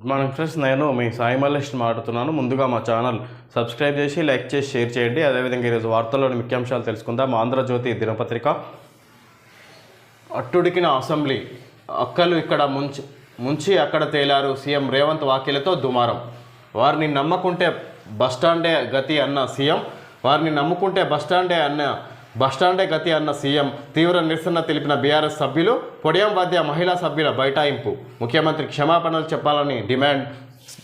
Good morning friends, నేను మీ సాయి మల్లేష్ మాట్లాడుతున్నాను. ముందుగా మా ఛానల్ సబ్స్క్రైబ్ చేసి లైక్ చేసి షేర్ చేయండి. అదేవిధంగా ఈరోజు వార్తల్లోని ముఖ్యాంశాలు తెలుసుకుందాం. ఆంధ్రజ్యోతి దినపత్రిక. అట్టుడికిన అసెంబ్లీ, అక్కలు ఇక్కడ ముంచి అక్కడ తేలారు. సీఎం రేవంత్ వ్యాఖ్యలతో దుమారం. వారిని నమ్మకుంటే బస్టాండే గతి అన్న సీఎం. బస్టాండే గతి అన్న సీఎం. తీవ్ర నిరసన తెలిపిన బీఆర్ఎస్ సభ్యులు. పొడియం వద్ద మహిళా సభ్యుల బైఠాయింపు. ముఖ్యమంత్రి క్షమాపణలు చెప్పాలని డిమాండ్.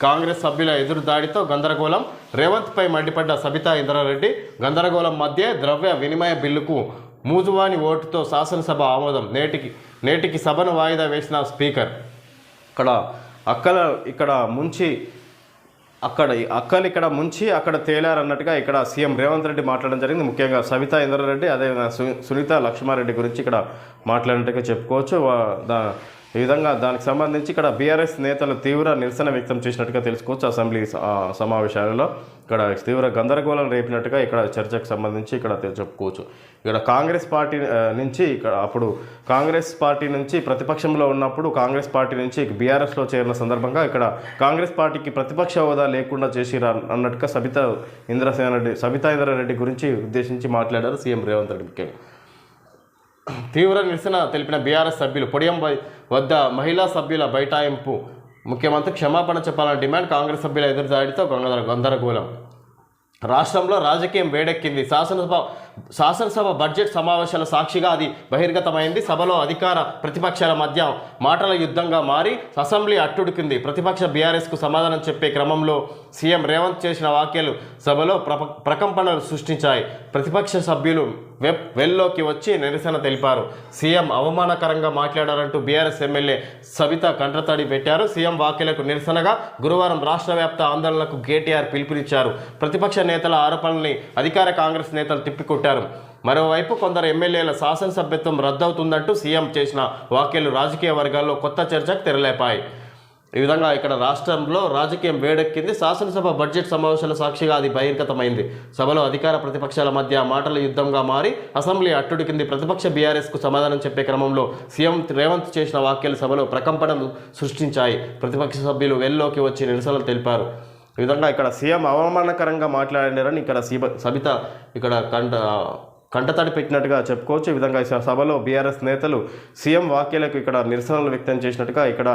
కాంగ్రెస్ సభ్యుల ఎదురుదాడితో గందరగోళం. రేవంత్పై మండిపడ్డ సబితా ఇంద్రారెడ్డి. గందరగోళం మధ్య ద్రవ్య వినిమయ బిల్లుకు మూజువాని ఓటుతో శాసనసభ ఆమోదం. నేటికి సభను వాయిదా వేసిన స్పీకర్. అక్కలు ఇక్కడ ముంచి అక్కడ తేలారన్నట్టుగా ఇక్కడ సీఎం రేవంత్ రెడ్డి మాట్లాడడం జరిగింది. ముఖ్యంగా సబితా ఇంద్రారెడ్డి, అదేవిధంగా సునీత లక్ష్మారెడ్డి గురించి ఇక్కడ మాట్లాడినట్టుగా చెప్పుకోవచ్చు. ఈ విధంగా దానికి సంబంధించి ఇక్కడ బీఆర్ఎస్ నేతలు తీవ్ర నిరసన వ్యక్తం చేసినట్టుగా తెలుసుకోవచ్చు. అసెంబ్లీ సమావేశాలలో ఇక్కడ తీవ్ర గందరగోళం రేపినట్టుగా ఇక్కడ చర్చకు సంబంధించి ఇక్కడ చెప్పుకోవచ్చు. ఇక్కడ కాంగ్రెస్ పార్టీ నుంచి ప్రతిపక్షంలో ఉన్నప్పుడు కాంగ్రెస్ పార్టీ నుంచి బీఆర్ఎస్లో చేరిన సందర్భంగా ఇక్కడ కాంగ్రెస్ పార్టీకి ప్రతిపక్ష హోదా లేకుండా చేసిరా అన్నట్టుగా సబితా ఇంద్రారెడ్డి గురించి ఉద్దేశించి మాట్లాడారు సీఎం రేవంత్ రెడ్డి. ముఖ్యంగా తీవ్ర నిరసన తెలిపిన బీఆర్ఎస్ సభ్యులు. పొడియం వద్ద మహిళా సభ్యుల బైఠాయింపు. ముఖ్యమంత్రి క్షమాపణ చెప్పాలని డిమాండ్. కాంగ్రెస్ సభ్యుల ఎదురుదాడితో గందరగోళం. రాష్ట్రంలో రాజకీయం వేడెక్కింది. శాసనసభ బడ్జెట్ సమావేశాల సాక్షిగా అది బహిర్గతమైంది. సభలో అధికార ప్రతిపక్షాల మధ్య మాటల యుద్ధంగా మారి అసెంబ్లీ అట్టుడికింది. ప్రతిపక్ష బీఆర్ఎస్కు సమాధానం చెప్పే క్రమంలో సీఎం రేవంత్ చేసిన వ్యాఖ్యలు సభలో ప్రకంపనలు సృష్టించాయి. ప్రతిపక్ష సభ్యులు వెల్లోకి వచ్చి నిరసన తెలిపారు. సీఎం అవమానకరంగా మాట్లాడారంటూ బీఆర్ఎస్ ఎమ్మెల్యే సబిత కంటతడి పెట్టారు. సీఎం వ్యాఖ్యలకు నిరసనగా గురువారం రాష్ట్ర వ్యాప్త ఆందోళనకు కేటీఆర్ పిలుపునిచ్చారు. ప్రతిపక్ష నేతల ఆరోపణల్ని అధికార కాంగ్రెస్ నేతలు తిప్పికొట్టారు. మరోవైపు కొందరు ఎమ్మెల్యేల శాసనసభ్యత్వం రద్దవుతుందంటూ సీఎం చేసిన వ్యాఖ్యలు రాజకీయ వర్గాల్లో కొత్త చర్చకు తెరలేపాయి. ఈ విధంగా ఇక్కడ రాష్ట్రంలో రాజకీయం వేడెక్కింది. శాసనసభ బడ్జెట్ సమావేశాల సాక్షిగా అది బహిర్గతమైంది. సభలో అధికార ప్రతిపక్షాల మధ్య మాటల యుద్ధంగా మారి అసెంబ్లీ అట్టుడికింది. ప్రతిపక్ష బీఆర్ఎస్కు సమాధానం చెప్పే క్రమంలో సీఎం రేవంత్ చేసిన వ్యాఖ్యలు సభలో ప్రకంపనలు సృష్టించాయి. ప్రతిపక్ష సభ్యులు వెల్లోకి వచ్చి నిరసనలు తెలిపారు. ఈ విధంగా ఇక్కడ సీఎం అవమానకరంగా మాట్లాడారని ఇక్కడ సబిత ఇక్కడ కంటతడి పెట్టినట్టుగా చెప్పుకోవచ్చు. ఈ విధంగా సభలో బీఆర్ఎస్ నేతలు సీఎం వ్యాఖ్యలకు ఇక్కడ నిరసనలు వ్యక్తం చేసినట్టుగా ఇక్కడ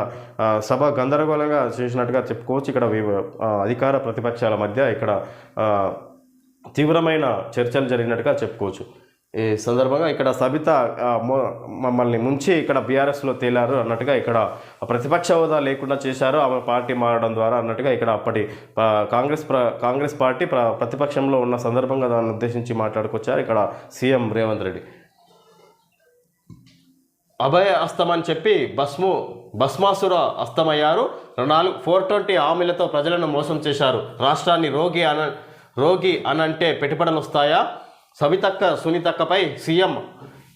సభ గందరగోళంగా చేసినట్టుగా చెప్పుకోవచ్చు. ఇక్కడ అధికార ప్రతిపక్షాల మధ్య ఇక్కడ తీవ్రమైన చర్చలు జరిగినట్టుగా చెప్పుకోవచ్చు. ఈ సందర్భంగా ఇక్కడ సబిత మమ్మల్ని ముంచి ఇక్కడ బీఆర్ఎస్లో తేలారు అన్నట్టుగా ఇక్కడ ప్రతిపక్ష హోదా లేకుండా చేశారు ఆమె పార్టీ మారడం ద్వారా అన్నట్టుగా ఇక్కడ అప్పటి కాంగ్రెస్ పార్టీ ప్రతిపక్షంలో ఉన్న సందర్భంగా దాన్ని ఉద్దేశించి మాట్లాడుకొచ్చారు ఇక్కడ సీఎం రేవంత్ రెడ్డి. అభయ అస్తమని చెప్పి భస్మాసుర అస్తమయ్యారు. 420 హామీలతో ప్రజలను మోసం చేశారు. రాష్ట్రాన్ని రోగి అనంటే పెట్టుబడులు వస్తాయా? సబితక్క సునీతక్కపై సీఎం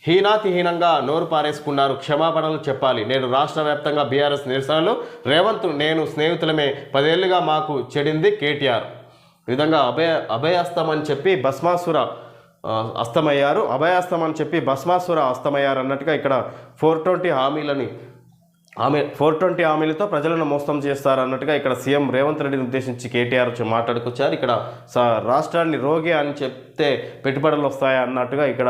హీనాతిహీనంగా నోరు పారేసుకున్నారు. క్షమాపణలు చెప్పాలి. నేడు రాష్ట్ర వ్యాప్తంగా బీఆర్ఎస్ నిరసనలు. రేవంత్ నేను స్నేహితులమే, 10 ఏళ్లుగా మాకు చెడింది కేటీఆర్. ఈ విధంగా అభయాస్తమని చెప్పి భస్మాసుర అస్తమయ్యారు. అభయాస్తమని చెప్పి భస్మాసుర అస్తమయ్యారు అన్నట్టుగా ఇక్కడ 420 హామీలతో ప్రజలను మోసం చేస్తారన్నట్టుగా ఇక్కడ సీఎం రేవంత్ రెడ్డిని ఉద్దేశించి కేటీఆర్ మాట్లాడుకొచ్చారు. ఇక్కడ రాష్ట్రాన్ని రోగి అని చెప్తే పెట్టుబడులు వస్తాయా అన్నట్టుగా ఇక్కడ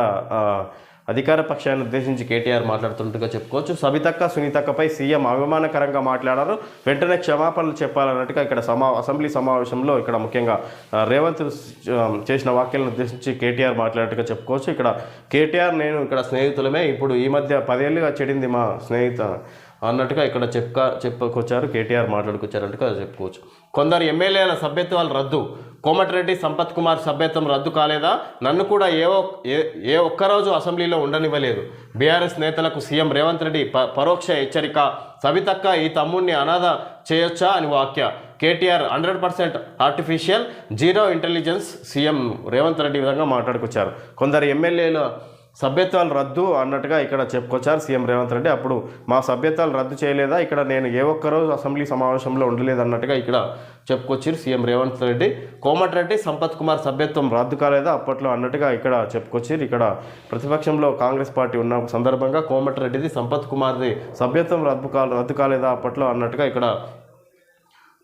అధికార పక్షాన్ని ఉద్దేశించి కేటీఆర్ మాట్లాడుతున్నట్టుగా చెప్పుకోవచ్చు. సబితక్క సునీతక్కపై సీఎం అవమానకరంగా మాట్లాడారు. వెంటనే క్షమాపణలు చెప్పాలన్నట్టుగా ఇక్కడ అసెంబ్లీ సమావేశంలో ఇక్కడ ముఖ్యంగా రేవంత్ చేసిన వ్యాఖ్యలను ఉద్దేశించి కేటీఆర్ మాట్లాడినట్టుగా చెప్పుకోవచ్చు. ఇక్కడ కేటీఆర్ నేను ఇక్కడ స్నేహితులమే, ఇప్పుడు ఈ మధ్య 10 ఏళ్ళుగా చెడింది మా స్నేహిత అన్నట్టుగా ఇక్కడ చెప్పుకొచ్చారు. కేటీఆర్ మాట్లాడుకొచ్చారన్నట్టుగా చెప్పుకోవచ్చు. కొందరు ఎమ్మెల్యేల సభ్యత్వాలు రద్దు. కోమటిరెడ్డి సంపత్ కుమార్ సభ్యత్వం రద్దు కాలేదా? నన్ను కూడా ఏ ఒక్కరోజు అసెంబ్లీలో ఉండనివ్వలేదు. బీఆర్ఎస్ నేతలకు సీఎం రేవంత్ రెడ్డి పరోక్ష హెచ్చరిక. సబితక్క ఈ తమ్ముడిని అనాథ చేయొచ్చా అని వ్యాఖ్య. KTR 100% artificial, 0 intelligence. CM Revanth Reddy విధంగా మాట్లాడుకొచ్చారు. కొందరు ఎమ్మెల్యేల సభ్యత్వాలు రద్దు అన్నట్టుగా ఇక్కడ చెప్పుకొచ్చారు సీఎం రేవంత్ రెడ్డి. అప్పుడు మా సభ్యత్వాలు రద్దు చేయలేదా? ఇక్కడ నేను ఏ ఒక్కరోజు అసెంబ్లీ సమావేశంలో ఉండలేదు అన్నట్టుగా ఇక్కడ చెప్పుకొచ్చారు సీఎం రేవంత్ రెడ్డి. కోమటిరెడ్డి సంపత్ కుమార్ సభ్యత్వం రద్దు కాలేదా అప్పట్లో అన్నట్టుగా ఇక్కడ చెప్పుకొచ్చారు. ఇక్కడ ప్రతిపక్షంలో కాంగ్రెస్ పార్టీ ఉన్న సందర్భంగా కోమటిరెడ్డిది సంపత్ కుమార్ది సభ్యత్వం రద్దు కాలేదా అప్పట్లో అన్నట్టుగా ఇక్కడ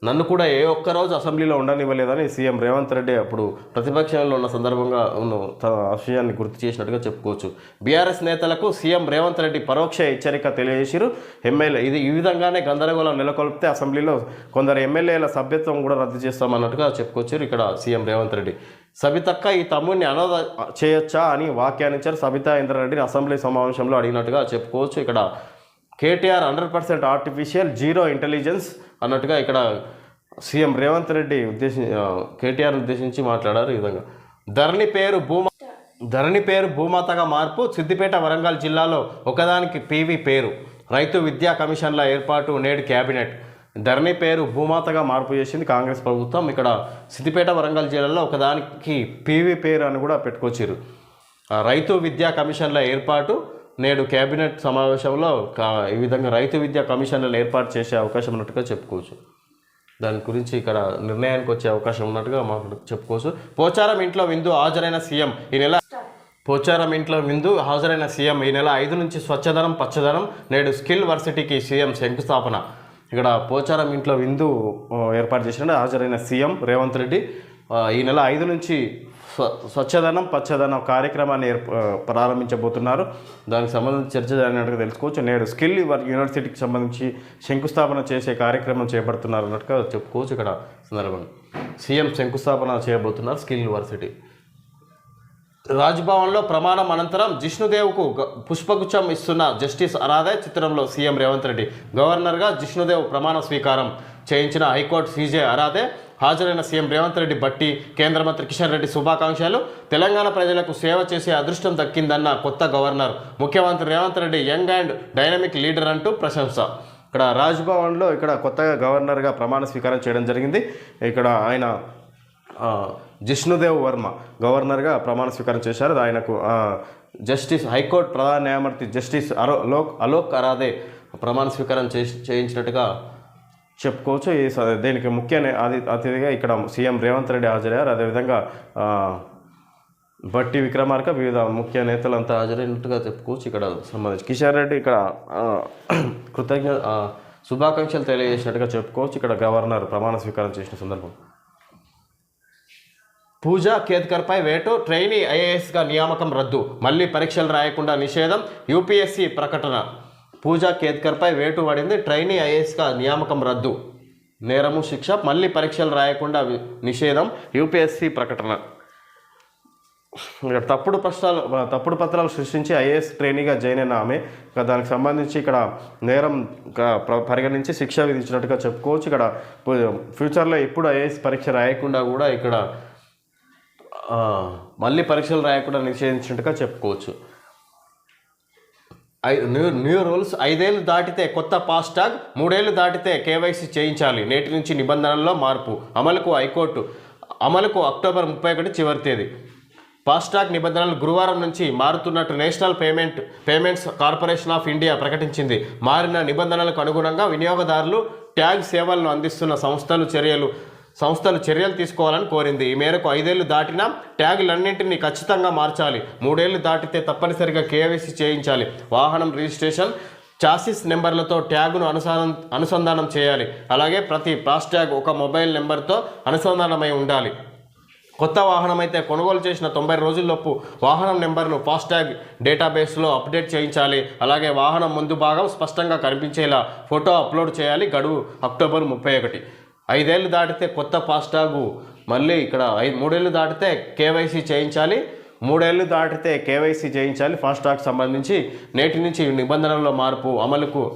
నన్ను కూడా ఏ ఒక్కరోజు అసెంబ్లీలో ఉండనివ్వలేదని సీఎం రేవంత్ రెడ్డి అప్పుడు ప్రతిపక్షంలో ఉన్న సందర్భంగా తన విషయాన్ని గుర్తు చేసినట్టుగా చెప్పుకోవచ్చు. బీఆర్ఎస్ నేతలకు సీఎం రేవంత్ రెడ్డి పరోక్ష హెచ్చరిక తెలియజేశారు. ఎమ్మెల్యే ఈ విధంగానే గందరగోళం నెలకొల్పితే అసెంబ్లీలో కొందరు ఎమ్మెల్యేల సభ్యత్వం కూడా రద్దు చేస్తామన్నట్టుగా చెప్పుకొచ్చారు ఇక్కడ సీఎం రేవంత్ రెడ్డి. సబితక్క ఈ తమ్ముడిని అనాథ చేయొచ్చా అని వ్యాఖ్యానించారు. సబితా ఇంద్రారెడ్డిని అసెంబ్లీ సమావేశంలో అడిగినట్టుగా చెప్పుకోవచ్చు. ఇక్కడ కేటీఆర్ 100% ఆర్టిఫిషియల్, జీరో ఇంటెలిజెన్స్ అన్నట్టుగా ఇక్కడ సీఎం రేవంత్ రెడ్డి కేటీఆర్ ఉద్దేశించి మాట్లాడారు. ఈ విధంగా ధరణి పేరు భూమాతగా మార్పు, సిద్దిపేట వరంగల్ జిల్లాలో ఒకదానికి పీవీ పేరు, రైతు విద్యా కమిషన్ల ఏర్పాటు నేడు క్యాబినెట్. ధరణి పేరు భూమాతగా మార్పు చేసింది కాంగ్రెస్ ప్రభుత్వం. ఇక్కడ సిద్దిపేట వరంగల్ జిల్లాలో ఒకదానికి పీవీ పేరు అని కూడా పెట్టుకొచ్చారు. రైతు విద్యా కమిషన్ల ఏర్పాటు నేడు కేబినెట్ సమావేశంలో ఈ విధంగా రైతు విద్యా కమిషన్లను ఏర్పాటు చేసే అవకాశం ఉన్నట్టుగా చెప్పుకోవచ్చు. దాని గురించి ఇక్కడ నిర్ణయానికి వచ్చే అవకాశం ఉన్నట్టుగా మాకు చెప్పుకోవచ్చు. పోచారం ఇంట్లో విందు హాజరైన సీఎం ఈ నెల 5 నుంచి స్వచ్ఛదనం పచ్చదనం, నేడు స్కిల్ వర్సిటీకి సీఎం శంకుస్థాపన. ఇక్కడ పోచారం ఇంట్లో విందు ఏర్పాటు చేసిన హాజరైన సీఎం రేవంత్ రెడ్డి ఈ నెల 5 నుంచి స్వచ్ఛదనం పచ్చదనం కార్యక్రమాన్ని ప్రారంభించబోతున్నారు. దానికి సంబంధించి చర్చ జరిగినట్టుగా తెలుసుకోవచ్చు. నేడు స్కిల్ యూనివర్సిటీకి సంబంధించి శంకుస్థాపన చేసే కార్యక్రమం చేపడుతున్నారు అన్నట్టుగా చెప్పుకోవచ్చు. ఇక్కడ సందర్భంగా సీఎం శంకుస్థాపన చేయబోతున్నారు స్కిల్ యూనివర్సిటీ. రాజ్భవన్లో ప్రమాణం అనంతరం జిష్ణుదేవ్కు పుష్పగుచ్చం ఇస్తున్న జస్టిస్ అరాధే చిత్రంలో సీఎం రేవంత్ రెడ్డి. గవర్నర్గా జిష్ణుదేవ్ ప్రమాణ స్వీకారం చేయించిన హైకోర్టు సీజే అరాధే హాజరైన సీఎం రేవంత్ రెడ్డి బట్టి కేంద్ర మంత్రి కిషన్ రెడ్డి శుభాకాంక్షలు. తెలంగాణ ప్రజలకు సేవ చేసే అదృష్టం దక్కిందన్న కొత్త గవర్నర్. ముఖ్యమంత్రి Revanth Reddy young and dynamic leader అంటూ ప్రశంస. ఇక్కడ రాజ్భవన్లో ఇక్కడ కొత్తగా గవర్నర్గా ప్రమాణ స్వీకారం చేయడం జరిగింది. ఇక్కడ ఆయన జిష్ణుదేవ్ వర్మ గవర్నర్గా ప్రమాణ స్వీకారం చేశారు. ఆయనకు జస్టిస్ హైకోర్టు ప్రధాన న్యాయమూర్తి జస్టిస్ అలోక్ అరాధే ప్రమాణ స్వీకారం చేయించినట్టుగా చెప్పుకోవచ్చు. దీనికి ముఖ్య అతిథిగా ఇక్కడ సీఎం రేవంత్ రెడ్డి హాజరయ్యారు. అదేవిధంగా బట్టి విక్రమార్క వివిధ ముఖ్య నేతలంతా హాజరైనట్టుగా చెప్పుకోవచ్చు. ఇక్కడ సంబంధించి కిషన్ రెడ్డి ఇక్కడ శుభాకాంక్షలు తెలియజేసినట్టుగా చెప్పుకోవచ్చు. ఇక్కడ గవర్నర్ ప్రమాణ స్వీకారం చేసిన సందర్భం. పూజా కేత్కర్పై వేటు, ట్రైనీ ఐఏఎస్గా నియామకం రద్దు, మళ్ళీ పరీక్షలు రాయకుండా నిషేధం, యూపీఎస్సీ ప్రకటన. పూజా కేత్కర్పై వేటు పడింది. ట్రైనీ ఐఏఎస్గా నియామకం రద్దు, నేరము శిక్ష, మళ్ళీ పరీక్షలు రాయకుండా నిషేధం, యూపీఎస్సీ ప్రకటన. తప్పుడు పత్రాలు సృష్టించి ఐఏఎస్ ట్రైనీగా జాయిన్ అయిన ఆమె దానికి సంబంధించి ఇక్కడ నేరం పరిగణించి శిక్ష విధించినట్టుగా చెప్పుకోవచ్చు. ఇక్కడ ఫ్యూచర్లో ఎప్పుడు ఐఏఎస్ పరీక్ష రాయకుండా కూడా ఇక్కడ మళ్ళీ పరీక్షలు రాయకుండా నిషేధించినట్టుగా చెప్పుకోవచ్చు. New rules. 5 ఏళ్ళు దాటితే కొత్త ఫాస్టాగ్, 3 ఏళ్ళు దాటితే కేవైసీ చేయించాలి. నేటి నుంచి నిబంధనల్లో మార్పు. అమలుకు అక్టోబర్ 31 చివరి తేదీ. ఫాస్టాగ్ నిబంధనలు గురువారం నుంచి మారుతున్నట్టు National Payments Corporation of India ప్రకటించింది. మారిన నిబంధనలకు అనుగుణంగా వినియోగదారులు ట్యాగ్ సేవలను అందిస్తున్న సంస్థలు చర్యలు తీసుకోవాలని కోరింది. ఈ మేరకు 5 ఏళ్ళు దాటినా ట్యాగులన్నింటినీ ఖచ్చితంగా మార్చాలి. 3 ఏళ్ళు దాటితే తప్పనిసరిగా కేవైసీ చేయించాలి. వాహనం రిజిస్ట్రేషన్, చాసిస్ నెంబర్లతో ట్యాగును అనుసంధానం చేయాలి. అలాగే ప్రతి ఫాస్టాగ్ ఒక మొబైల్ నెంబర్తో అనుసంధానమై ఉండాలి. కొత్త వాహనం అయితే కొనుగోలు చేసిన 90 రోజుల్లోపు వాహనం నెంబర్ను ఫాస్టాగ్ డేటాబేస్లో అప్డేట్ చేయించాలి. అలాగే వాహనం ముందు భాగం స్పష్టంగా కనిపించేలా ఫోటో అప్లోడ్ చేయాలి. గడువు అక్టోబర్ 31. 5 ఏళ్ళు దాటితే కొత్త ఫాస్టాగు, మళ్ళీ ఇక్కడ 3 ఏళ్ళు దాటితే కేవైసీ చేయించాలి. 3 ఏళ్ళు దాటితే కేవైసీ చేయించాలి. ఫాస్టాగ్ సంబంధించి నేటి నుంచి నిబంధనల్లో మార్పు.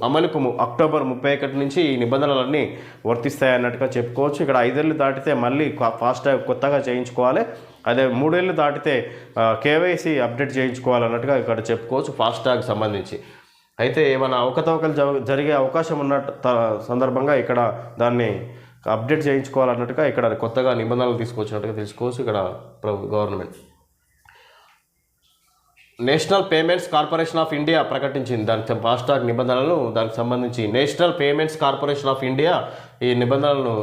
అమలుకు అక్టోబర్ 31 నుంచి ఈ నిబంధనలన్నీ వర్తిస్తాయన్నట్టుగా చెప్పుకోవచ్చు. ఇక్కడ 5 ఏళ్ళు దాటితే మళ్ళీ ఫాస్టాగ్ కొత్తగా చేయించుకోవాలి. అదే 3 ఏళ్ళు దాటితే కేవైసీ అప్డేట్ చేయించుకోవాలన్నట్టుగా ఇక్కడ చెప్పుకోవచ్చు ఫాస్టాగ్ సంబంధించి. అయితే ఏమైనా అవకతవకలు జరిగే అవకాశం ఉన్న సందర్భంగా ఇక్కడ దాన్ని అప్డేట్ చేయించుకోవాలన్నట్టుగా ఇక్కడ కొత్తగా నిబంధనలు తీసుకొచ్చినట్టుగా తెలుసుకోవచ్చు. ఇక్కడ government national Payments Corporation of India ప్రకటించింది దాని ఫాస్టాగ్ నిబంధనలను. దానికి సంబంధించి national Payments Corporation of India ఈ నిబంధనలను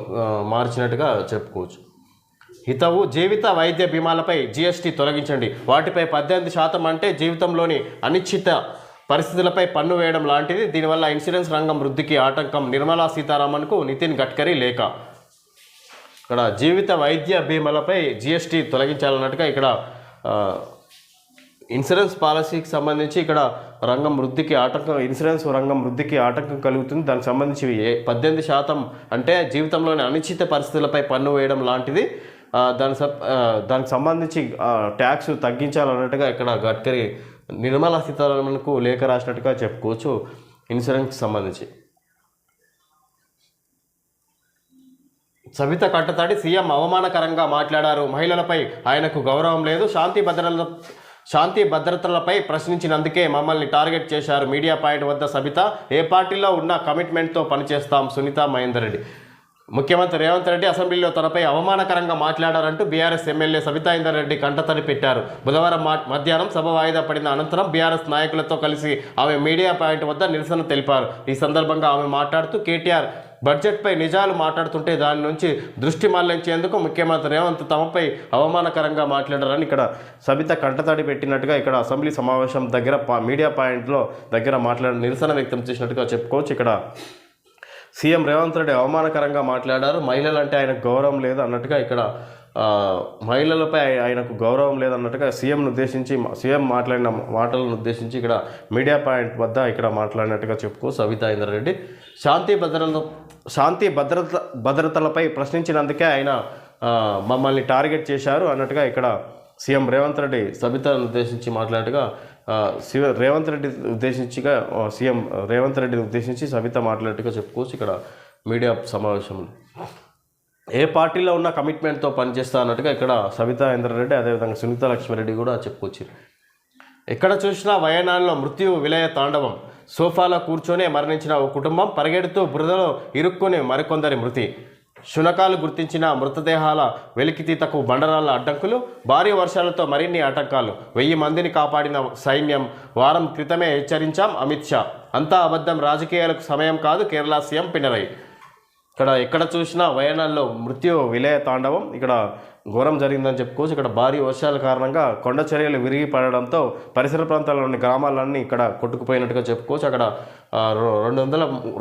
మార్చినట్టుగా చెప్పుకోవచ్చు. హితవు. జీవిత వైద్య బీమాలపై జీఎస్టీ తొలగించండి. వాటిపై 18% అంటే జీవితంలోని అనిశ్చిత పరిస్థితులపై పన్ను వేయడం లాంటిది. దీనివల్ల ఇన్సూరెన్స్ రంగం వృద్ధికి ఆటంకం. నిర్మలా సీతారామన్కు నితిన్ గడ్కరీ లేఖ. ఇక్కడ జీవిత వైద్య బీమాలపై జిఎస్టీ తొలగించాలన్నట్టుగా ఇక్కడ ఇన్సూరెన్స్ పాలసీకి సంబంధించి ఇక్కడ రంగం వృద్ధికి ఆటంకం, ఇన్సూరెన్స్ రంగం వృద్ధికి ఆటంకం కలుగుతుంది. దానికి సంబంధించి 18% అంటే జీవితంలోని అనిశ్చిత పరిస్థితులపై పన్ను వేయడం లాంటిది. దానికి సంబంధించి ట్యాక్స్ తగ్గించాలన్నట్టుగా ఇక్కడ గడ్కరీ నిర్మలా సీతారామన్కు లేఖ రాసినట్టుగా చెప్పుకోవచ్చు. ఇన్సూరెన్స్కి సంబంధించి సబిత కంటతడి, సీఎం అవమానకరంగా మాట్లాడారు, మహిళలపై ఆయనకు గౌరవం లేదు, శాంతి భద్రతలపై ప్రశ్నించినందుకే మమ్మల్ని టార్గెట్ చేశారు, మీడియా పాయింట్ వద్ద సబిత, ఏ పార్టీలో ఉన్న కమిట్మెంట్తో పనిచేస్తాం, సునీత మహేందర్ రెడ్డి. ముఖ్యమంత్రి రేవంత్ రెడ్డి అసెంబ్లీలో తనపై అవమానకరంగా మాట్లాడారంటూ బీఆర్ఎస్ ఎమ్మెల్యే సబితా ఇందర్ రెడ్డి కంటతడి పెట్టారు. బుధవారం మధ్యాహ్నం సభ వాయిదా పడిన అనంతరం బీఆర్ఎస్ నాయకులతో కలిసి ఆమె మీడియా పాయింట్ వద్ద నిరసన తెలిపారు. ఈ సందర్భంగా ఆమె మాట్లాడుతూ కేటీఆర్ బడ్జెట్పై నిజాలు మాట్లాడుతుంటే దాని నుంచి దృష్టి మళ్లించేందుకు ముఖ్యమంత్రి రేవంత్ తమపై అవమానకరంగా మాట్లాడారని ఇక్కడ సబిత కంటతడి పెట్టినట్టుగా ఇక్కడ అసెంబ్లీ సమావేశం దగ్గర మీడియా పాయింట్లో దగ్గర నిరసన వ్యక్తం చేసినట్టుగా చెప్పుకోవచ్చు. ఇక్కడ సీఎం రేవంత్ రెడ్డి అవమానకరంగా మాట్లాడారు, మహిళలంటే ఆయనకు గౌరవం లేదు అన్నట్టుగా ఇక్కడ మహిళలపై ఆయనకు గౌరవం లేదన్నట్టుగా సీఎం మాట్లాడిన మాటలను ఉద్దేశించి ఇక్కడ మీడియా పాయింట్ వద్ద ఇక్కడ మాట్లాడినట్టుగా చెప్పుకో సబితా ఇందర్ రెడ్డి. శాంతి భద్రతలపై ప్రశ్నించినందుకే ఆయన మమ్మల్ని టార్గెట్ చేశారు అన్నట్టుగా ఇక్కడ సీఎం రేవంత్ రెడ్డి సబితాను ఉద్దేశించి మాట్లాడగా సీఎం రేవంత్ రెడ్డిని ఉద్దేశించి సబిత మాట్లాడినట్టుగా చెప్పుకోవచ్చు. ఇక్కడ మీడియా సమావేశంలో ఏ పార్టీలో ఉన్న కమిట్మెంట్తో పనిచేస్తా అన్నట్టుగా ఇక్కడ సబితా ఇందర్ రెడ్డి అదేవిధంగా సునీత లక్ష్మారెడ్డి కూడా చెప్పుకోవచ్చు. ఎక్కడ చూసినా వయనాడులో మృత్యు విలయ తాండవం, సోఫాలో కూర్చొని మరణించిన ఓ కుటుంబం, పరిగెడుతూ బురదలో ఇరుక్కుని మరికొందరి మృతి, శునకాలు గుర్తించిన మృతదేహాల వెలికితీతకు బండరాళ్ల అడ్డంకులు, భారీ వర్షాలతో మరిన్ని ఆటంకాలు, 1000 మందిని కాపాడిన సైన్యం, వారం క్రితమే హెచ్చరించాం అమిత్ షా, అంతా అబద్ధం, రాజకీయాలకు సమయం కాదు, కేరళ సీఎం పినరయి. ఇక్కడ ఎక్కడ చూసినా వయనాడులో మృత్యు విలయ తాండవం, ఇక్కడ ఘోరం జరిగిందని చెప్పుకోవచ్చు. ఇక్కడ భారీ వర్షాల కారణంగా కొండ చర్యలు విరిగి పడడంతో పరిసర ప్రాంతాల్లోని గ్రామాలన్నీ ఇక్కడ కొట్టుకుపోయినట్టుగా చెప్పుకోవచ్చు. అక్కడ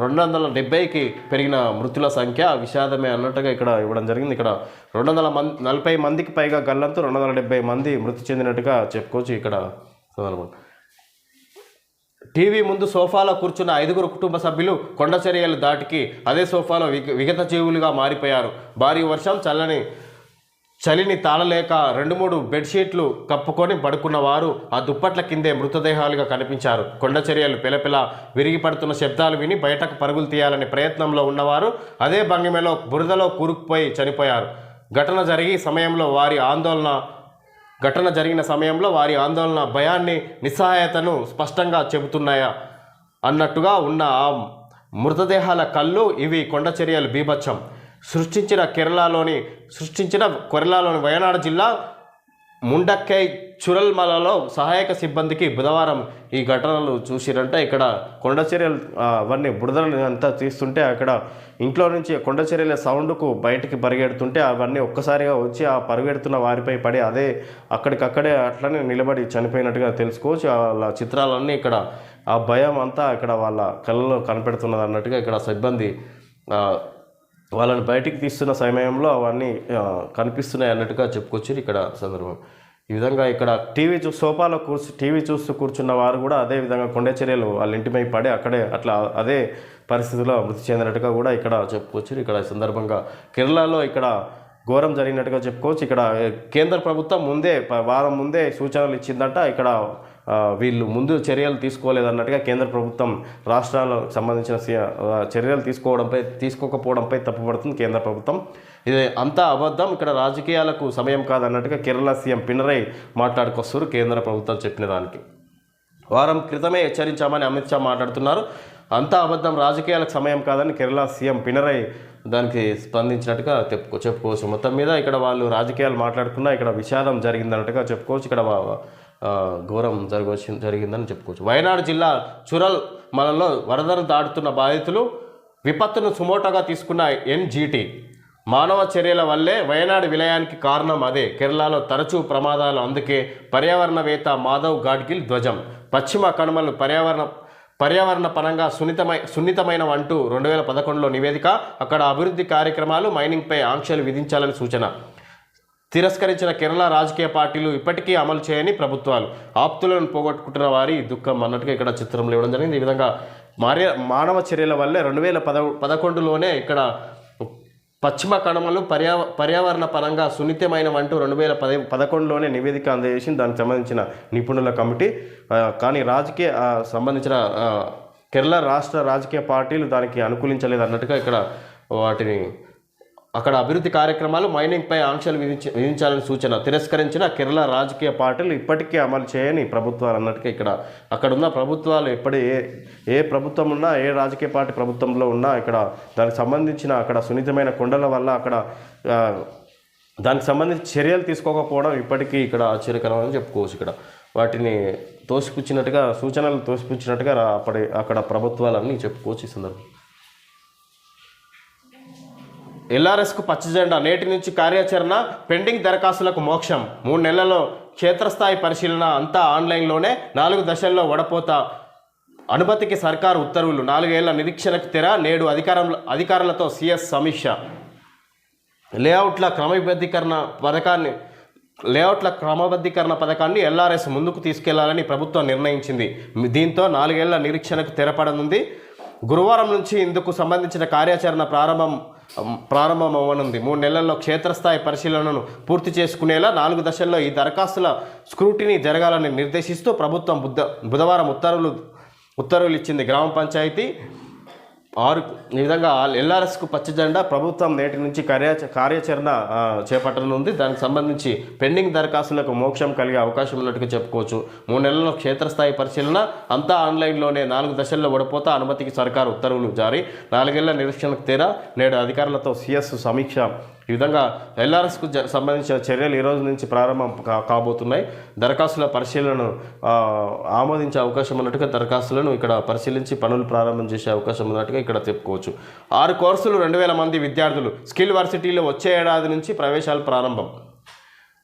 270కి పెరిగిన మృతుల సంఖ్య విషాదమే అన్నట్టుగా ఇక్కడ ఇవ్వడం జరిగింది. ఇక్కడ 240 మందికి పైగా గల్లంతు, 270 మంది మృతి చెందినట్టుగా చెప్పుకోవచ్చు. ఇక్కడ టీవీ ముందు సోఫాలో కూర్చున్న 5 కుటుంబ సభ్యులు కొండ చర్యలు దాటికి అదే సోఫాలో విగత జీవులుగా మారిపోయారు. భారీ వర్షం చలిని తాళలేక 2-3 బెడ్షీట్లు కప్పుకొని పడుకున్న వారు ఆ దుప్పట్ల కిందే మృతదేహాలుగా కనిపించారు. కొండ చర్యలు పెలపెల విరిగి పడుతున్న శబ్దాలు విని బయటకు పరుగులు తీయాలనే ప్రయత్నంలో ఉన్నవారు అదే భంగిమలో బురదలో కూరుకుపోయి చనిపోయారు. ఘటన జరిగిన సమయంలో వారి ఆందోళన భయాన్ని, నిస్సహాయతను స్పష్టంగా చెబుతున్నాయా అన్నట్టుగా ఉన్న ఆ మృతదేహాల కళ్ళు ఇవి. కొండ చర్యలు బీభత్సం సృష్టించిన కేరళలోని వయనాడు జిల్లా ముండక్కై చురల్మలలో సహాయక సిబ్బందికి బుధవారం ఈ ఘటనలు చూసిరంటే ఇక్కడ కొండ చర్యలు అవన్నీ బురదలను అంతా తీస్తుంటే అక్కడ ఇంట్లో నుంచి కొండ చర్యల సౌండ్కు బయటికి పరిగెడుతుంటే అవన్నీ ఒక్కసారిగా వచ్చి ఆ పరిగెడుతున్న వారిపై పడి అదే అక్కడికక్కడే అట్లనే నిలబడి చనిపోయినట్టుగా తెలుసుకోవచ్చు. వాళ్ళ చిత్రాలన్నీ ఇక్కడ ఆ భయం అంతా ఇక్కడ వాళ్ళ కళ్ళలో కనపెడుతున్నది అన్నట్టుగా ఇక్కడ సిబ్బంది వాళ్ళని బయటికి తీస్తున్న సమయంలో అవన్నీ కనిపిస్తున్నాయి అన్నట్టుగా చెప్పుకొచ్చి ఇక్కడ సందర్భం. ఈ విధంగా ఇక్కడ సోఫాలో టీవీ చూస్తూ కూర్చున్న వారు కూడా అదే విధంగా కొండ చర్యలు వాళ్ళ ఇంటిపై పడి అక్కడే అట్లా అదే పరిస్థితిలో మృతి చెందినట్టుగా కూడా ఇక్కడ చెప్పుకోవచ్చు. ఇక్కడ సందర్భంగా కేరళలో ఇక్కడ ఘోరం జరిగినట్టుగా చెప్పుకోవచ్చు. ఇక్కడ కేంద్ర ప్రభుత్వం వారం ముందే సూచనలు ఇచ్చిందంట. ఇక్కడ వీళ్ళు ముందు చర్యలు తీసుకోలేదన్నట్టుగా కేంద్ర ప్రభుత్వం రాష్ట్రాలకు సంబంధించిన చర్యలు తీసుకోకపోవడంపై తప్పుపడుతుంది కేంద్ర ప్రభుత్వం. ఇది అంతా అబద్ధం, ఇక్కడ రాజకీయాలకు సమయం కాదన్నట్టుగా కేరళ సీఎం పినరయి మాట్లాడుకొస్తారు. కేంద్ర ప్రభుత్వం చెప్పిన దానికి వారం క్రితమే హెచ్చరించామని అమిత్ షా మాట్లాడుతున్నారు. అంతా అబద్ధం, రాజకీయాలకు సమయం కాదని కేరళ సీఎం పినరయి దానికి స్పందించినట్టుగా చెప్పుకోవచ్చు. మొత్తం మీద ఇక్కడ వాళ్ళు రాజకీయాలు మాట్లాడుకున్నా ఇక్కడ విషాదం జరిగిందన్నట్టుగా చెప్పుకోవచ్చు. ఇక్కడ ఘోరం జరిగిందని చెప్పుకోవచ్చు. వయనాడు జిల్లా చురల్మలలో వరదను దాటుతున్న బాధితులు, విపత్తును సుమోటోగా తీసుకున్న ఎన్జీటీ, మానవ చర్యల వల్లే వయనాడు విలయానికి కారణం అదే, కేరళలో తరచూ ప్రమాదాలు, అందుకే పర్యావరణవేత్త మాధవ్ గాడ్గిల్ ధ్వజం, పశ్చిమ కనుమలు పర్యావరణ పరంగా సున్నితమైన అంటూ 2011లో నివేదిక. అక్కడ అభివృద్ధి కార్యక్రమాలు, మైనింగ్పై ఆంక్షలు విధించాలని సూచన. తిరస్కరించిన కేరళ రాజకీయ పార్టీలు ఇప్పటికీ అమలు చేయని ప్రభుత్వాలు. ఆప్తులను పోగొట్టుకుంటున్న వారి దుఃఖం అన్నట్టుగా ఇక్కడ చిత్రంలో ఇవ్వడం జరిగింది. ఈ విధంగా మానవ చర్యల వల్లే 2011లోనే ఇక్కడ పశ్చిమ కనుమలు పర్యావరణ పరంగా సున్నితమైనవంటూ 2011లోనే నివేదిక అందజేసింది దానికి సంబంధించిన నిపుణుల కమిటీ. కానీ సంబంధించిన కేరళ రాష్ట్ర రాజకీయ పార్టీలు దానికి అనుకూలించలేదు అన్నట్టుగా ఇక్కడ వాటిని అక్కడ అభివృద్ధి కార్యక్రమాలు, మైనింగ్పై ఆంక్షలు విధించాలని సూచన. తిరస్కరించిన కేరళ రాజకీయ పార్టీలు ఇప్పటికీ అమలు చేయని ప్రభుత్వాలు అన్నట్టుగా ఇక్కడ అక్కడున్న ప్రభుత్వాలు ఏ ప్రభుత్వం ఉన్నా, ఏ రాజకీయ పార్టీ ప్రభుత్వంలో ఉన్నా ఇక్కడ దానికి సంబంధించిన అక్కడ సున్నితమైన కొండల వల్ల అక్కడ దానికి సంబంధించి చర్యలు తీసుకోకపోవడం ఇప్పటికీ ఇక్కడ ఆశ్చర్యకరమని చెప్పుకోవచ్చు. ఇక్కడ వాటిని తోసిపుచ్చినట్టుగా, సూచనలు తోసిపుచ్చినట్టుగా అక్కడ ప్రభుత్వాలన్నీ చెప్పుకోవచ్చు. ఈ సందర్భం ఎల్ఆర్ఎస్కు పచ్చజెండా. నేటి నుంచి కార్యాచరణ. పెండింగ్ దరఖాస్తులకు మోక్షం. 3 నెలల్లో క్షేత్రస్థాయి పరిశీలన. అంతా ఆన్లైన్లోనే. 4 దశల్లో వడపోత. అనుమతికి సర్కారు ఉత్తర్వులు. 4 ఏళ్ల నిరీక్షణకు తెర. నేడు అధికారులతో సీఎస్ సమీక్ష. లేఅవుట్ల క్రమబద్ధీకరణ పథకాన్ని ఎల్ఆర్ఎస్ ముందుకు తీసుకెళ్లాలని ప్రభుత్వం నిర్ణయించింది. దీంతో 4 ఏళ్ల నిరీక్షణకు తెరపడనుంది. గురువారం నుంచి ఇందుకు సంబంధించిన కార్యాచరణ ప్రారంభమవ్వనుంది. 3 నెలల్లో క్షేత్రస్థాయి పరిశీలనను పూర్తి చేసుకునేలా 4 దశల్లో ఈ దరఖాస్తుల స్క్రూటినీ జరగాలని నిర్దేశిస్తూ ప్రభుత్వం బుధవారం ఉత్తర్వులు ఇచ్చింది. గ్రామ పంచాయతీ ఈ విధంగా ఎల్ఆర్ఎస్కు పచ్చజెండా. ప్రభుత్వం నేటి నుంచి కార్యాచరణ చేపట్టనుంది. దానికి సంబంధించి పెండింగ్ దరఖాస్తులకు మోక్షం కలిగే అవకాశం ఉన్నట్టుగా చెప్పుకోవచ్చు. 3 నెలల్లో క్షేత్రస్థాయి పరిశీలన. అంతా ఆన్లైన్లోనే. 4 దశల్లో వడపోత. అనుమతికి సర్కారు ఉత్తర్వులు జారీ. 4 ఏళ్ల నిరీక్షణకు తెర. నేడు అధికారులతో సీఎస్ సమీక్ష. ఈ విధంగా ఎల్ఆర్ఎస్కు సంబంధించిన చర్యలు ఈ రోజు నుంచి ప్రారంభం కాబోతున్నాయి. దరఖాస్తుల పరిశీలనను ఆమోదించే అవకాశం ఉన్నట్టుగా దరఖాస్తులను ఇక్కడ పరిశీలించి పనులు ప్రారంభం చేసే అవకాశం ఉన్నట్టుగా ఇక్కడ చెప్పుకోవచ్చు. 6 కోర్సులు 2000 మంది విద్యార్థులు. స్కిల్ వర్సిటీలో వచ్చే ఏడాది నుంచి ప్రవేశాలు ప్రారంభం.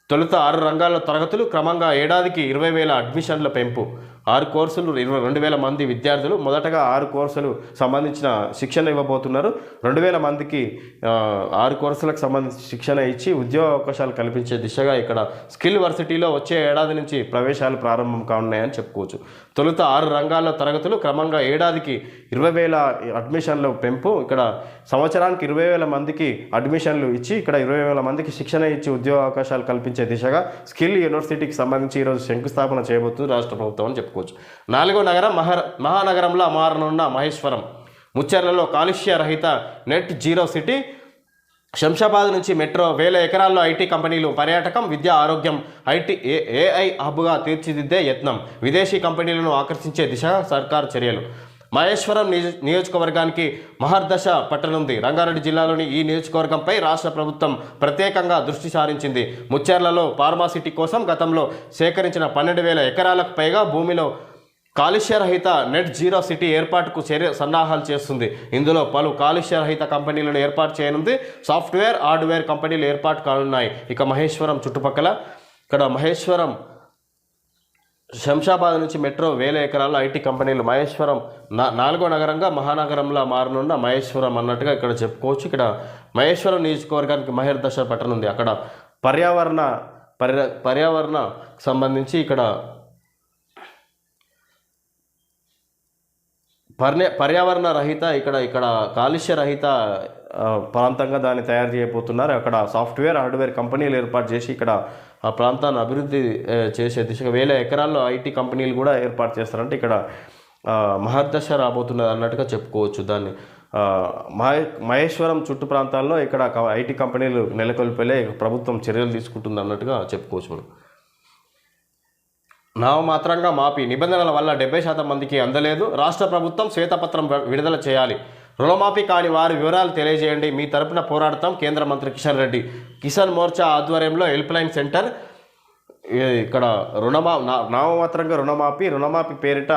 తొలుత 6 రంగాల్లో తరగతులు. క్రమంగా ఏడాదికి 20,000 అడ్మిషన్ల పెంపు. 6 కోర్సులు 2,000 మంది విద్యార్థులు. మొదటగా 6 కోర్సులు సంబంధించిన శిక్షణ ఇవ్వబోతున్నారు. 2,000 మందికి 6 కోర్సులకు సంబంధించి శిక్షణ ఇచ్చి ఉద్యోగ అవకాశాలు కల్పించే దిశగా ఇక్కడ స్కిల్ వర్సిటీలో వచ్చే ఏడాది నుంచి ప్రవేశాలు ప్రారంభం కానున్నాయని చెప్పుకోవచ్చు. తొలుత 6 రంగాల్లో తరగతులు. క్రమంగా ఏడాదికి 20,000 అడ్మిషన్ల పెంపు. ఇక్కడ సంవత్సరానికి 20,000 మందికి అడ్మిషన్లు ఇచ్చి ఇక్కడ 20,000 మందికి శిక్షణ ఇచ్చి ఉద్యోగ అవకాశాలు కల్పించే దిశగా స్కిల్ యూనివర్సిటీకి సంబంధించి ఈరోజు శంకుస్థాపన చేయబోతుంది రాష్ట్ర ప్రభుత్వం అని చెప్పుకోవచ్చు. 4వ నగరం మహానగరంలో మారనున్న మహేశ్వరం. ముచ్చెర్లలో కాలుష్య రహిత నెట్ జీరో సిటీ. శంషాబాద్ నుంచి మెట్రో. 1000 ఎకరాల్లో ఐటీ కంపెనీలు. పర్యాటకం, విద్య, ఆరోగ్యం, ఏఐ హబ్గా తీర్చిదిద్దే యత్నం. విదేశీ కంపెనీలను ఆకర్షించే దిశగా సర్కారు చర్యలు. మహేశ్వరం నియోజకవర్గానికి మహర్దశ పట్టనుంది. రంగారెడ్డి జిల్లాలోని ఈ నియోజకవర్గంపై రాష్ట్ర ప్రభుత్వం ప్రత్యేకంగా దృష్టి సారించింది. ముచ్చెర్లలో ఫార్మాసిటీ కోసం గతంలో సేకరించిన 12,000 ఎకరాలకు పైగా భూమిలో కాలుష్యరహిత నెట్ జీరో సిటీ ఏర్పాటుకు సన్నాహాలు చేస్తుంది. ఇందులో పలు కాలుష్యరహిత కంపెనీలను ఏర్పాటు చేయనుంది. సాఫ్ట్వేర్, హార్డ్వేర్ కంపెనీలు ఏర్పాటు కానున్నాయి. ఇక మహేశ్వరం చుట్టుపక్కల ఇక్కడ మహేశ్వరం శంషాబాద్ నుంచి మెట్రో 1000 ఎకరాల ఐటీ కంపెనీలు. మహేశ్వరం 4వ నగరంగా మహానగరంలో మారనున్న మహేశ్వరం అన్నట్టుగా ఇక్కడ చెప్పుకోవచ్చు. ఇక్కడ మహేశ్వరం నియోజకవర్గానికి మహర్దశ పట్టనుంది. అక్కడ పర్యావరణ సంబంధించి ఇక్కడ పర్యావరణ రహిత ఇక్కడ కాలుష్య రహిత ప్రాంతంగా దాన్ని తయారు చేయబోతున్నారు. అక్కడ సాఫ్ట్వేర్, హార్డ్వేర్ కంపెనీలు ఏర్పాటు చేసి ఇక్కడ ఆ ప్రాంతాన్ని అభివృద్ధి చేసే దిశగా 1000 ఎకరాల్లో ఐటీ కంపెనీలు కూడా ఏర్పాటు చేస్తారంటే ఇక్కడ మహర్దశ రాబోతున్నది అన్నట్టుగా చెప్పుకోవచ్చు. దాన్ని మహేశ్వరం చుట్టు ప్రాంతాల్లో ఇక్కడ ఐటీ కంపెనీలు నెలకొల్పలే ప్రభుత్వం చర్యలు తీసుకుంటుంది అన్నట్టుగా చెప్పుకోవచ్చు. మనం నామమాత్రంగా మాఫీ. నిబంధనల వల్ల 70% మందికి అందలేదు. రాష్ట్ర ప్రభుత్వం శ్వేతపత్రం విడుదల చేయాలి. రుణమాఫీ కాని వారి వివరాలు తెలియజేయండి. మీ తరపున పోరాడతాం. కేంద్ర మంత్రి కిషన్ రెడ్డి. కిసాన్ మోర్చా ఆధ్వర్యంలో హెల్ప్ లైన్ సెంటర్. ఇక్కడ నామమాత్రంగా రుణమాఫీ పేరిట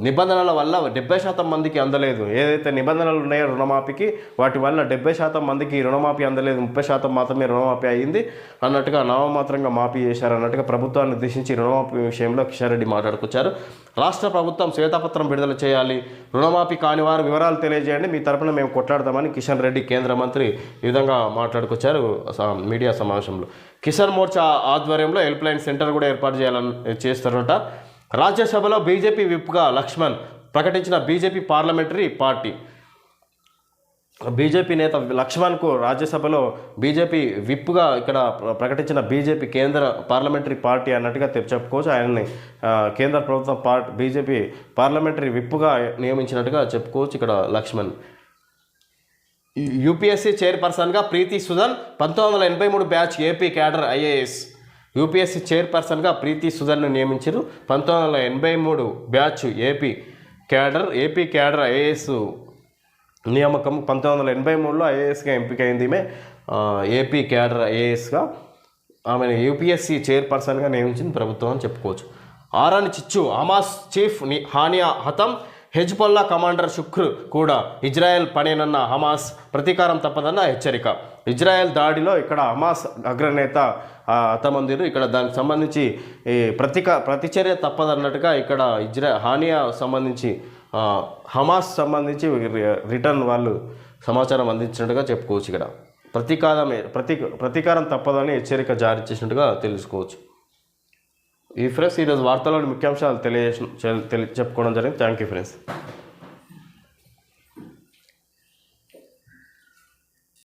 నిబంధనల వల్ల 70% మందికి అందలేదు. ఏదైతే నిబంధనలు ఉన్నాయో రుణమాఫీకి వాటి వల్ల 70% మందికి రుణమాఫీ అందలేదు, 30% మాత్రమే రుణమాఫీ అయ్యింది అన్నట్టుగా నామమాత్రంగా మాఫీ చేశారు అన్నట్టుగా ప్రభుత్వాన్ని ఉద్దేశించి రుణమాఫీ విషయంలో కిషన్ రెడ్డి మాట్లాడుకొచ్చారు. రాష్ట్ర ప్రభుత్వం శ్వేతపత్రం విడుదల చేయాలి, రుణమాఫీ కాని వారు వివరాలు తెలియజేయండి, మీ తరపున మేము కొట్లాడదామని కిషన్ రెడ్డి కేంద్ర మంత్రి ఈ విధంగా మాట్లాడుకొచ్చారు మీడియా సమావేశంలో. కిసాన్ మోర్చా ఆధ్వర్యంలో హెల్ప్ లైన్ సెంటర్ కూడా ఏర్పాటు చేస్తారట. రాజ్యసభలో బీజేపీ విప్గా లక్ష్మణ్ ప్రకటించిన బీజేపీ పార్లమెంటరీ పార్టీ. బీజేపీ నేత లక్ష్మణ్కు రాజ్యసభలో బీజేపీ విప్గా ఇక్కడ ప్రకటించిన బీజేపీ కేంద్ర పార్లమెంటరీ పార్టీ అన్నట్టుగా చెప్పుకోవచ్చు. ఆయనని కేంద్ర ప్రభుత్వం బీజేపీ పార్లమెంటరీ విప్గా నియమించినట్టుగా చెప్పుకోవచ్చు. ఇక్కడ లక్ష్మణ్ యూపీఎస్సీ చైర్పర్సన్గా Preeti Sudan 1983 batch AP cadre IAS. UPSC చైర్పర్సన్గా ప్రీతి సుదన్ను నియమించారు. 1983 బ్యాచ్ ఏపీ క్యాడర్ ఐఏఎస్ నియామకం 1983లో ఐఏఎస్గా ఎంపికైంది. ఈమె ఏపీ క్యాడర్ ఐఏఎస్గా ఆమెను యూపీఎస్సీ చైర్పర్సన్గా నియమించింది ప్రభుత్వం అని చెప్పుకోవచ్చు. ఆరాని చిచ్చు హమాస్ చీఫ్ హానియా హతం, హెజ్బొల్లా కమాండర్ శుక్ర్ కూడా ఇజ్రాయెల్ పనేనన్న హమాస్, ప్రతీకారం తప్పదన్న హెచ్చరిక. ఇజ్రాయెల్ దాడిలో ఇక్కడ హమాస్ అగ్రనేత హతమందిరు. ఇక్కడ దానికి సంబంధించి ఈ ప్రతిచర్య తప్పదన్నట్టుగా ఇక్కడ హానియా సంబంధించి హమాస్ సంబంధించి రిటర్న్ వాళ్ళు సమాచారం అందించినట్టుగా చెప్పుకోవచ్చు. ఇక్కడ ప్రతీకారం తప్పదని హెచ్చరిక జారీ చేసినట్టుగా తెలుసుకోవచ్చు. ఈ ఫ్రెండ్స్ ఈరోజు వార్తలోని ముఖ్యాంశాలు చెప్పుకోవడం జరిగింది. Thank you friends.